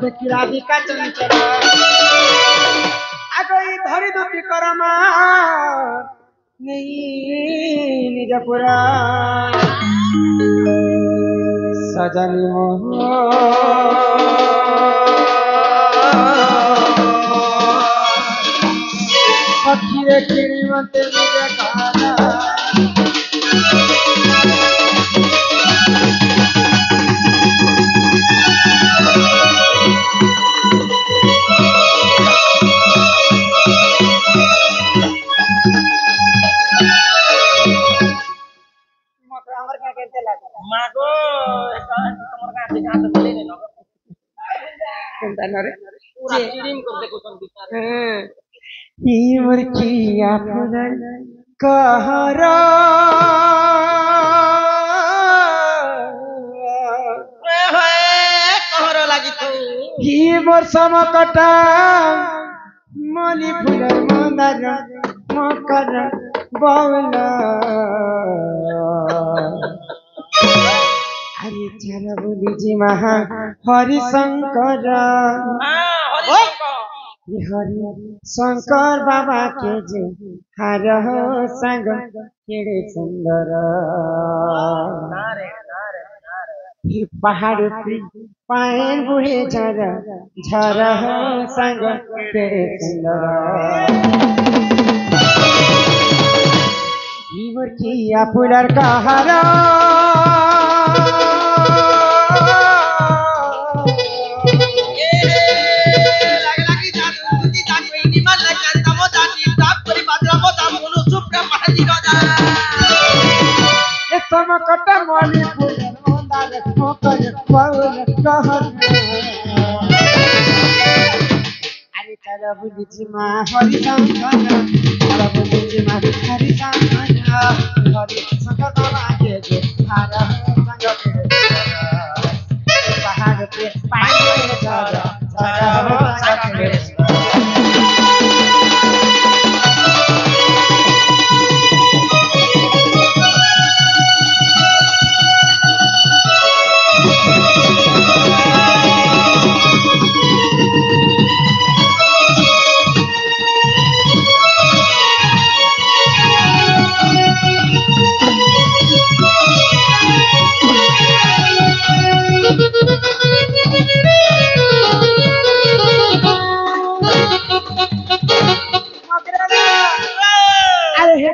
देखी राधिका चंचल आगई धरी दुटी करमा नहीं निजपुरा सजनी मोह सखी रे किणी मते निज काला मागो तमर का दिखा तो बोले ने न चिंता न रे पूरा ट्रिम कर देखो तुम बिचारे ई मुर्खिया फुलन कहरा कहरो लागि तू ई मोर समकटा मली फुलर मंदार मकर बावला हरि चर बोली जी महा हरि शंकर हरि शंकर बाबा के जो हर हो संग केड़े सुंदर ये पहाड़ पे पायन बुहे झर झर हो संग केड़े सुंदर ये मुर्खिया फुलर का हरा समकट मणि अरे चल बुझी माँ हरि शंकर चल बुझी माँ हरि शंकर हरि शंकर बाबा के जो हार संग पहाड़ पे पानी झर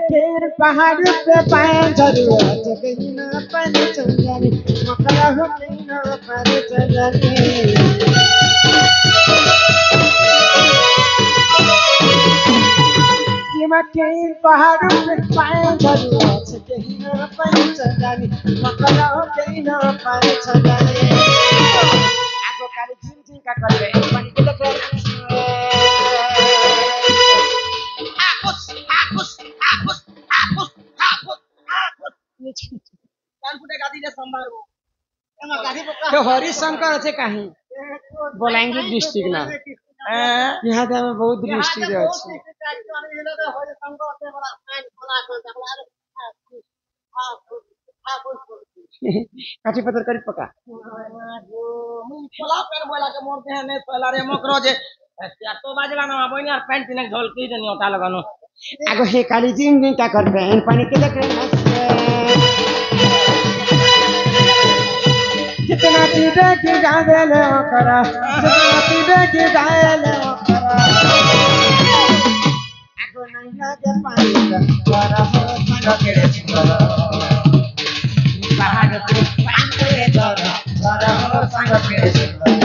झर पहाड़ पे पाए झरुआ जगना पर चंदनी मकरा हो कहीं पर चंदनी ये मके पहाड़ पे पाए झरुआ जगना पर चंदनी मकरा हो कहीं पर चंदनी आगो काली झिन का करबे पानी के देखे तो हरिशंकर अच्छे कहीं बोलाएंगे डिस्ट्रिक्ट ना यहाँ तो हमें बहुत डिस्ट्रिक्ट अच्छे काठी पत्थर करी पका तो बाजला ना बनी यार पैंट पिने ढोल की नहीं होता लगानो आगो हे काली जिम का करबे पानी के लेके जितना पीबे की गावे ले करा जितना पीबे की गावे ले करा आगो नैया के पानी का करा हो संग केड़े सुंदर पहाड़ पे पानी रे जरा जरा हो संग केड़े सुंदर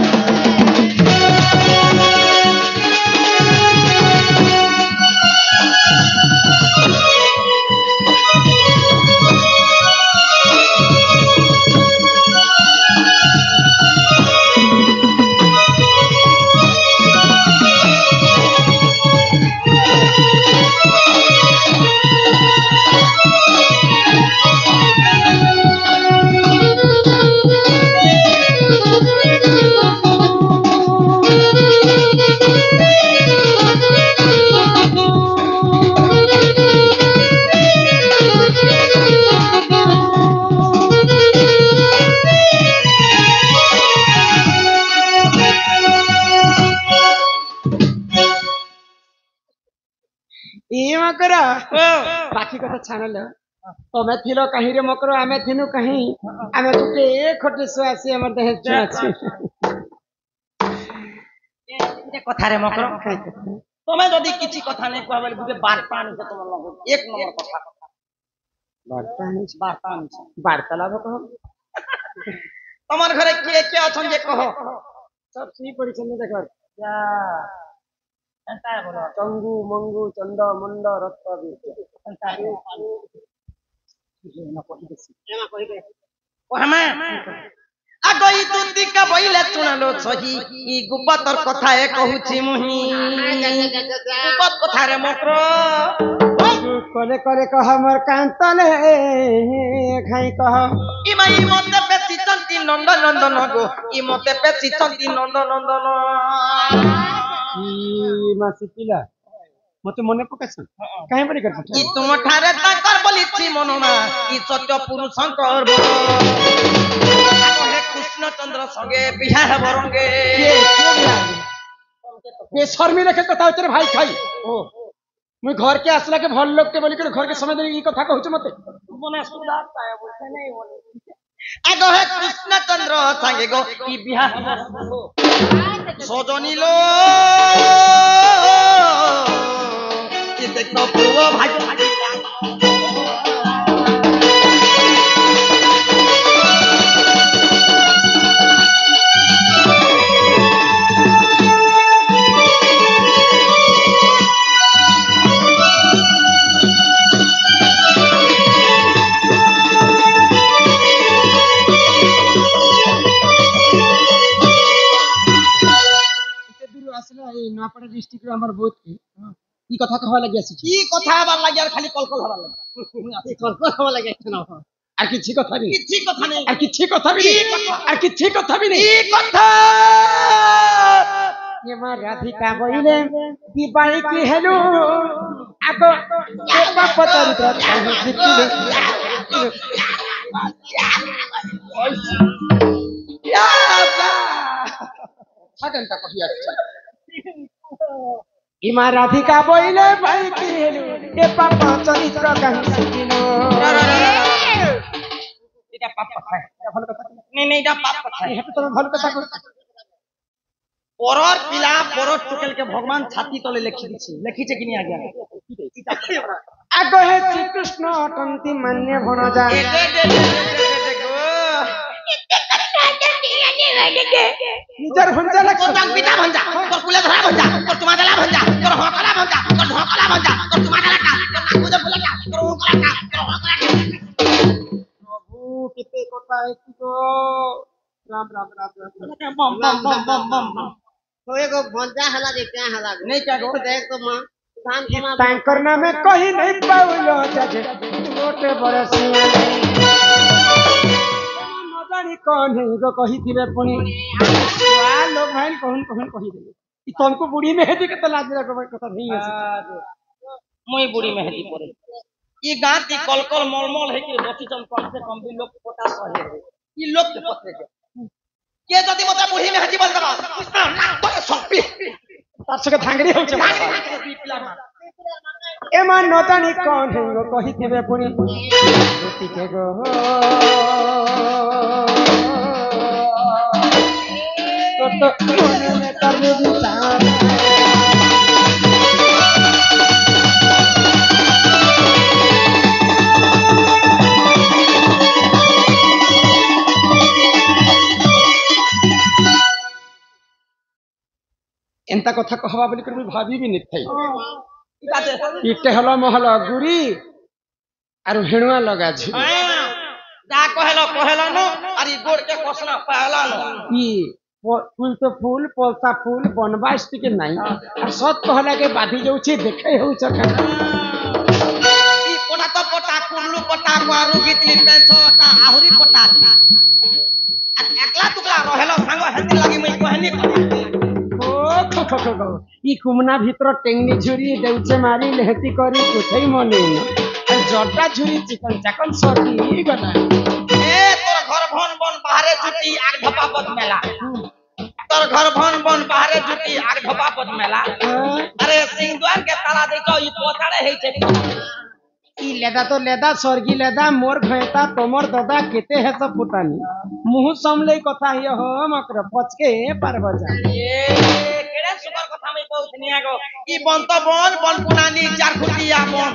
मकर बाकी कथा छाणल तमे थिलो कहीं रे मकर आमे थिनु कहीं आमे गुटे खटे सुआसी हमर देह छुआसी ए कथा रे मकर तमे जदी किछि कथा नै कहबे गुटे बार्ता आनी से तुम लग एक नंबर कथा वार्तालाप कह तमर घरे के अछन जे कहो सब सी परिचन्न देखो या एंता बोलो चंगू मंगू चंद मुंड रक्त एंता ना कहि देसी एमा कहि दे ओ हमे आगई तुंदिका बइले चुनालो सही ई गुब्बतर कथा ए कहूची मुही गुब्बत कथा रे मकर कले करे कह मोर कांतले खाई कह इमाई मते पेची चंती नंदन नंदन गो ई मते पेची चंती नंदन नंदन ई मासी पिला मते मने पकास काहे बरी कर ई तुम ठारे ताकर बोलिछि मनोना ई सत्य पुरुषंकर बोल हे कृष्ण चंद्र संगे बिहार बरंगे ये शर्मी रखे कथा उतरे भाई खाई ओ मुई घर के आसला के भल लोग के बोली कर घर के समय दे ई कथा कहू मते मने सुधार पाए बोलते नहीं बोले आगो हे कृष्ण चंद्र संगे गो ई बिहार सजनी लो ई देखो पूर्व भाई नापड़ा डिस्ट्रिक्ट हमर बहुत ई कथा कहवा लागि आसी ई कथा हबार लागि আর খালি কলকল হবার लागि कल्पना हवा लागि ना আর কিছি কথা বি কিছি কথা নেই আর কিছি কথা বি আর কিছি কথা বি ई कथा ये मा राधिका बइले की बाई की हेलो आगो के बाप चरित्र कहि दितिले या छगनटा कहि आछि इमा राधिका बइले बाई की हेलो ए बाप चरित्र कहि दितिलो এটা পাপ কথা এটা ভালো কথা নেই নেই এটা পাপ কথা এটা তো ভালো কথা কইছ পরর পিলা পরর টুকেলকে ভগবান ছাতি তলে লিখিছে কিনি আজ্ঞা आगो हे श्री कृष्ण अटंती मान्य भण जा निजर भंजा लक्ष তোর পিতা ভঞ্জা তোর কুলে ধরা ভঞ্জা তোর তোমা দলা ভঞ্জা তোর হকলা ভঞ্জা তোর ঢকলা ভঞ্জা তোর তোমা দলা কা তোর নাকুজে ফুলা কা তোর হকলা কা তোর হকলা কা प्रभु किते কথা একটু তো राम राम राम बम बम बम बम बम बम तो एगो भंजा हला दे क्या हला नहीं क्या गो देख तो मां धान कमा तांकर नामे कहि नहीं पाउलो जाजे मोटे बरसिया न जानी कोन है गो कहि दिबे पुनी वालो भाई कहन कहन कहि दे ई तुमको बुढ़ी में है के तो लाज रखो कथा नहीं है মই বুড়ি মেহেদি পরে ई गाती कलकल मलमल है कि बची चल कम से कम भी लोग पता सहे ई लोग के पत्रे के जदी मते बुढ़ी मेहेदी बोल दबा ना तो सपी तार से धांगड़ी हो छ ए मान न जानी कोन है गो कहि दिबे पुनी रोटी के गो तो कोने में कर विचार एंता कथा कहवा बोली कर भाभी भी नहीं इटे हलो महल गुरी आरो हेणुआ लगा छी जा कहलो न अरे गोड़ के कोसना पहला न ई फूल तो फूल पोलता फूल बनबास के नहीं और सत कहला के बाधी जाउ छी देखे हो छ ई कोना तो पटा कुल्लू पटा मारू गीतली पेंछोटा आहुरी पटा एकला टुकला रहेलो संग हेती लगी मैं कहनी ई कुमना भीतर टेंगनी झुरी देउचे मारी लेहती करी कुथई मने न जटा झुरी चिकन चाकन सकी गना ए तोर घर भन बन बाहरे छुटी आग धपा बद मेला তোর ঘর ভন বন বাহারে ঢুকি আর ঢোপা পদ মেলা আরে সিংদুয়ার কে তালা দিছ ই পোতাড়ে হইছে ই লেদা তো লেদা স্বর্গী লেদা মোর ভেতা তোমার দাদা কেতে হেস ফুটানি মুহ সমলে কথা হিয় হো মকর পচকে পারব যা এ কেড়ে সুন্দর কথা আমি কইছনি আগো ই বন্ত বন বন পুনানি চার খুটিয়া বন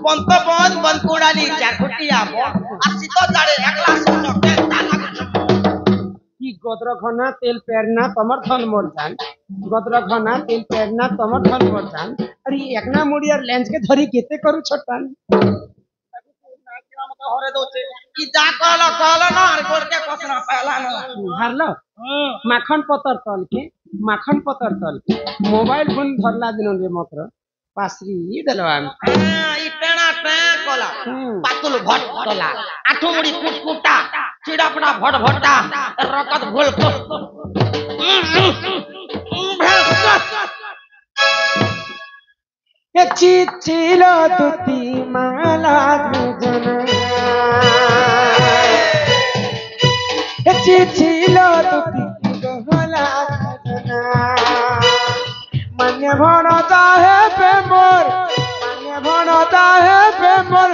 বন্ত বন বন পুনানি চার খুটিয়া বন আর শীত জাড়ে একলা সুচকে তালা কি গদ্র ঘনা তেল পেরনা তোমার ধন মোর জান গদ্র ঘনা তেল পেরনা তোমার ধন মোর জান আরে একনা মুড়িয়ার লেন্স কে ধরি কেতে করু ছটান হরে দোছে ই যা কল না আর গোরকে কসনা পালা না হারলো মাখন পতর তলকে মাখন পতর তলকে মোবাইল ফোন ধরলা দিন রে মাত্র পাসরি দেলো আমি ই টেনা টে কলা পাতুল ভট কলা আঠু মুড়ি কুটকুটা চিড়াপড়া ভট ভটা রকত ভুল এ চিছিল দুটি মালা দুজন এ চিছিল দুটি গহলা দুজন মানে ভণ চাহে প্রেমর মানে ভণ চাহে প্রেমর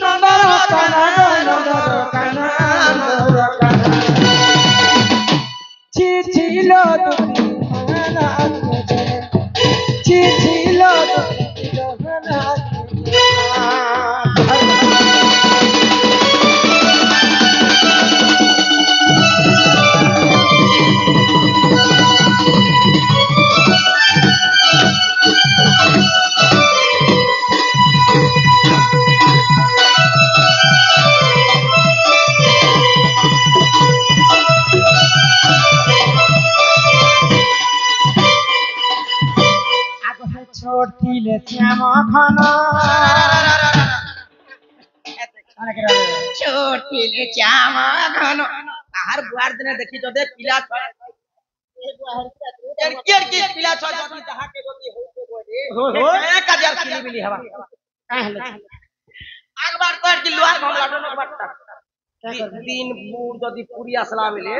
নন্দর কানা নন্দর কানা নন্দর কানা চিছিল দুটি মালা দুজন চিছিল দুটি গহলা ছোটিলে শ্যাম ঘন ছোটিলে চাম ঘন তাহার বুয়ার দিনে দেখি যদি পিলা ছয় কি পিলা ছয় যদি যাহাকে যদি হইতে বলে এক হাজার কিলিবিলি হবা একবার কর কি লোহার মামলা ডনক বাট্টা দিন বুড় যদি পুরি আসলা বলে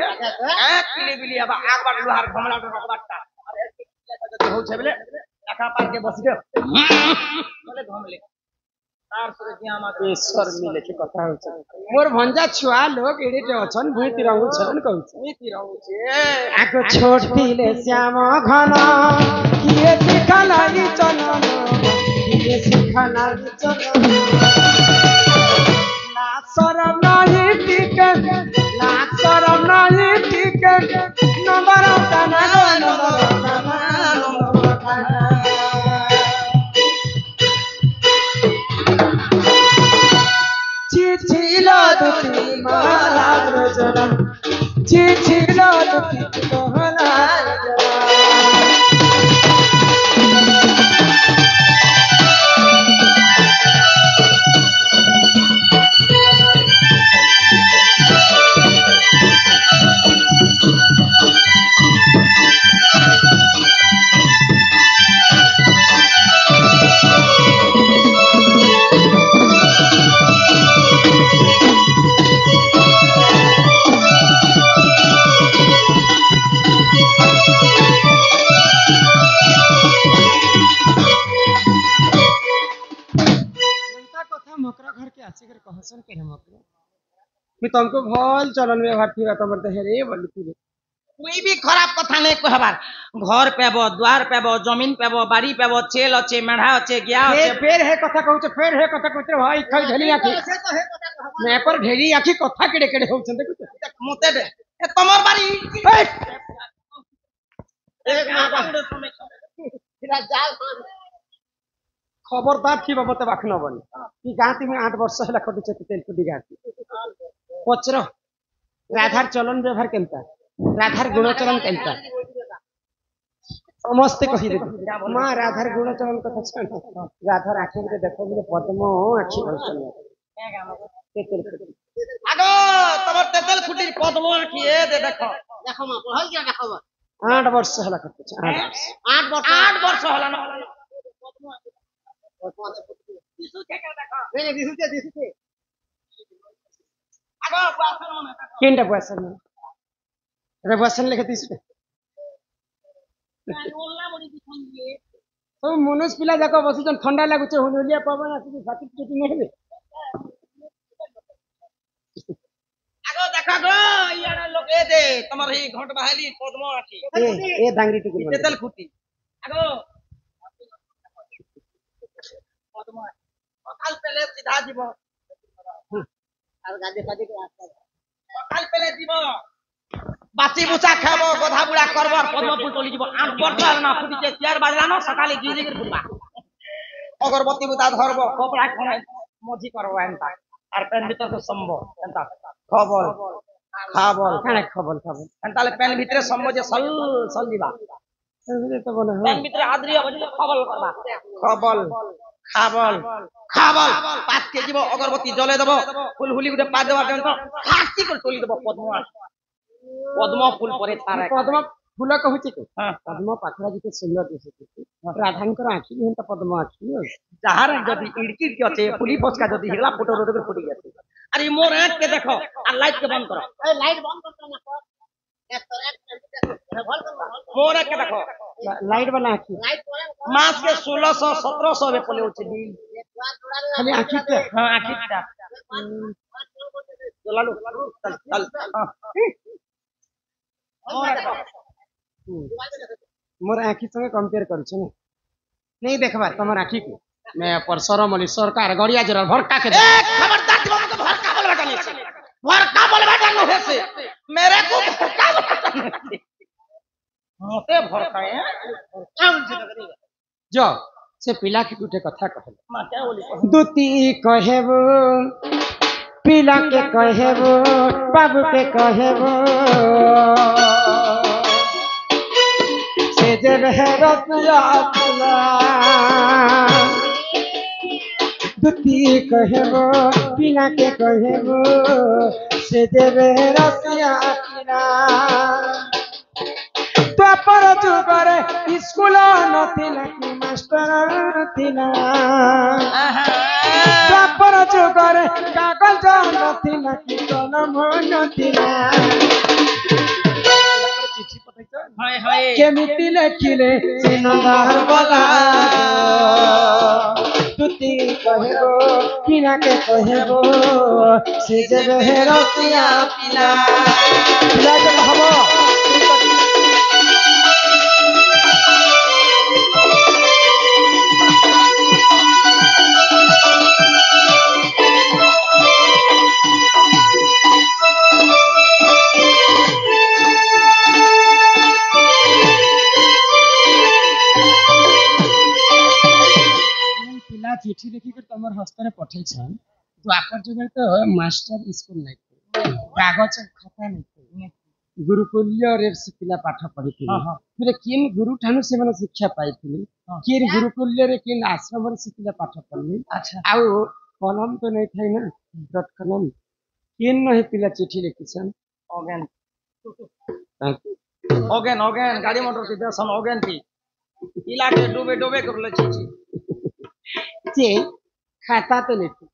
এক কিলিবিলি হবা একবার লোহার মামলা ডনক বাট্টা আর এক কিলিবিলি যদি হচ্ছে বলে একা পারকে বসিবে বলে ঘমলে তার পরে কি আমাকে ঈশ্বর মিলেছে কথা হচ্ছে মোর ভঞ্জা ছুয়া লোক এড়িতে অছন ভুই তিরঙ্গু ছন কହୁছে এই তিরঙ্গুছে আগ ছোটিলে শ্যাম ঘন কিয়ে শিখালাই চলন কিয়ে শিখালাই চলন লা শরম নাহি টিকে লা শরম নাহি টিকে নন্দর কানা নন্দর কানা নন্দর কানা চিছিল দুটি মালা রচনা চিছিল দুটি গহনা मकरा घर के आसे कर कहसन के मकरा मी तुमको भल चलन व्यवहार थी तमर देह रे बोली थी कोई भी खराब कथा नहीं कहबार घर पेबो द्वार पेबो जमीन पेबो बाड़ी पेबो छेल अच्छे मेढ़ा अच्छे गया अच्छे फेर है कथा कहउछ फेर है कथा कहउछ भाई खई ढेली आखी मैं पर ढेली आखी कथा केड़े केड़े होउछ देखुछ मुते दे ए तमर बाड़ी एक फिर जाल खबरदार थी बाबते बाख नबनी ई गांती में 8 वर्ष हला खटुछ तेल कुडी गांती पचरो राधार चलन व्यवहार केनता राधार गुण चलन केनता समस्त कहि दे मां राधार गुण चलन कथा छन राधार आखि में देखो बोले पद्म आखि भरसन तेल कुडी आगो तमर तेतल फुटी पद्म आखि ए दे देखो देखो मां पढ़ल क्या देखो 8 वर्ष हला खटुछ 8 वर्ष होला न दिसु के देखो नहीं दिसुते आगो बासन मन केंडा बसन रे बसन लेके दिसु ସବୁ ମନୁଷ ପିଲା ଯାକ ବସିଛନ୍ ଥଣ୍ଡା ଲାଗୁଛି ହୁଲୁଲିଆ ପବନ ଆସିକି ଛାତି ପିଟି ନେବେ ଆଗ ଦେଖ ଗো ଇଆଡେ ଲୋକ ଏ ଦେ ତମର ଏଇ ଘଣ୍ଟ ବାହାଲି ପଦ୍ମ ଅଛି ଏ ଦାଙ୍ଗରି ଟିକେ ତେତେଲ ଖୁଟି ଆଗ ପଦ୍ମ ସକାଳ পেলে ସିଧା ଯିବ আর গাজে ফাজে সকাল পেলে ଯିବ বাচি বুচা খাব গধা বুড়া করব পদ্ম ফুল তলি যাব 8 বর্ষ না ফুটিছে 4 বাজলা না সকালে গিয়ে গিয়ে ফুটবা অগরবতী বুতা ধরব কপড়া খনে মজি করব এন্তা আর পেন ভিতর তো সম্ভ এন্তা খবল খাবল কানে খবল খবল এন্তালে পেন ভিতরে সম্ভ যে সল সল দিবা তো বলে পেন ভিতরে আদ্রি হবে খবল করবা খবল খাবল খাবল 5 কেজি অগরবতী জ্বলে দেব ফুল হুলি গুটে পা দেবা দেন তো ফাটি করে তুলি দেব পদ্ম ফুল পরে তার পদ্ম ফুল কହୁଛି କି হ্যাঁ ପଦ୍ମ ପାଖରେ ଯେତେ ସୁନ୍ଦର ଦିଶୁଛି ରାଧାଙ୍କର ଆଖି ବି ହେନ୍ତା ପଦ୍ମ ଆଖି যাহার যদি ইড়কির কি আছে ফুলি ফসকা যদি হিলা ফটো রোড ফুটি গেছে আরে মোর আঁখ কে দেখো আর লাইট কে বন্ধ করো এই লাইট বন্ধ করতে না কর এক তোর এক ভাল কর মোর আঁখ কে দেখো ଲାଇଟ୍ ବାଲା ଆଖି লাইট করে মাস কে 1600 1700 বে পলে উঠছে দিন ଖାଲି ଆଖିଟା হ্যাঁ আখিটা চলালো চল চল ମୋର ଆଖି ସଙ୍ଗେ କମ୍ପେୟାର କରୁଛ ନା नहीं देखबार तुम्हार आखी को मैं पर सरमली सरकार गड़िया जरा भड़का के ए खबरदार तुम हमको भड़का बोल बेटा नहीं भड़का बोल बेटा नहीं है मेरे को भड़का बोल बेटा नहीं मोते भड़काए जो से पिला की गुटे कथा कहले मां क्या बोली दुती कहेबो पिला के कहेबो बाबू के कहेबो से जे रतिया पिला दुती कहेबो पिला के कहेबो से जे रतिया पिला द्वापर जुगरे स्कूल नथिला कि मास्टर नथिला द्वापर जुगरे कागज नथिला कि कलम नथिला चिठी पठाइछ हाय हाय केमिति लेखिले सिनदार बला तुति कहेबो पिना के कहेबो से जे रतिया पिला पिला के कहबो चिठी लिखी कर तमर हस्ते पठे छन तो आकर जगह तो मास्टर स्कूल नहीं कागज खाता नहीं गुरुकुल्य रे पिला पाठ पढ़ी फिर किन गुरु ठानु से मन शिक्षा पाइथिले किन गुरुकुल्य रे किन आश्रम रे पिला पाठ पढ़ली अच्छा आउ कलम तो नहीं थाई ना डॉट कलम किन नहीं पिला चिठी लिखी छन ओगेन ओगेन ओगेन गाड़ी मोटर सीधा सन ओगेन थी इलाके डूबे डूबे कर ले छी जे खाता तो नहीं थी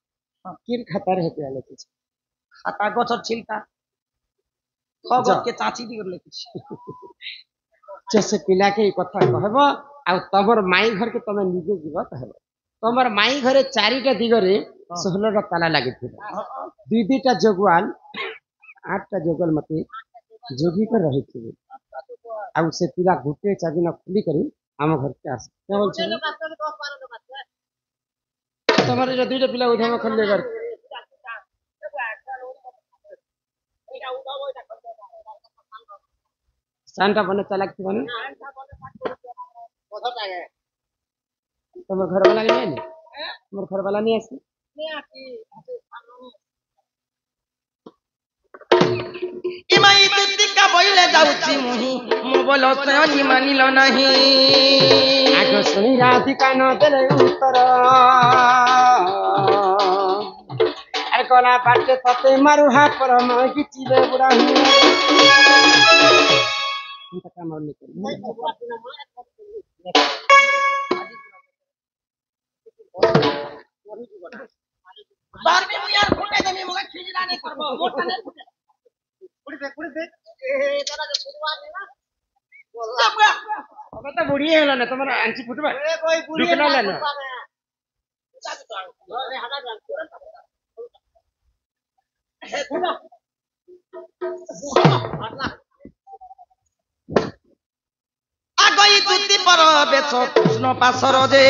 किन खाता रहे पिला लिखी खाता गछर छिलका खगत के चाची दी कर ले छी जैसे पिला के कथा कहबो आ तमर माई घर के तमे निजे जीव कहबो तमर माई घरे चारिटा दिगरे 16 टा ताला लागिथिला दुई दुईटा जगवाल 8 टा जगल मते जोगी कर रही थी आ से पिला गुटे चाबी न खुली करी हम घर के आस क्या बोल छी तमरे जो दुईटा पिला उठाम खल्ले कर शांता बने चालाक थी बने तमर घर वाला नहीं है तमर घर वाला नहीं आसी इमाई तुति का बोले जाउची मुही मो बोलो से नि मानिलो नहीं आगो सुनी राधिका न देले उत्तर अरे कोला बाटे तते मारू हा पर म गिचिले बुढा हूं इंता काम और नहीं बार में यार फुटे दे मुगा खिजरा नहीं करबो मोटा नहीं फुटे कुड़ी दे ए तोरा जो शुरुआत है ना सब তবে তো বুড়ি হলো না তোমার আনছি ফুটবে এ কই বুড়ি ঢুকে না না আগই দুতি পর বেচ কৃষ্ণ পাশর যে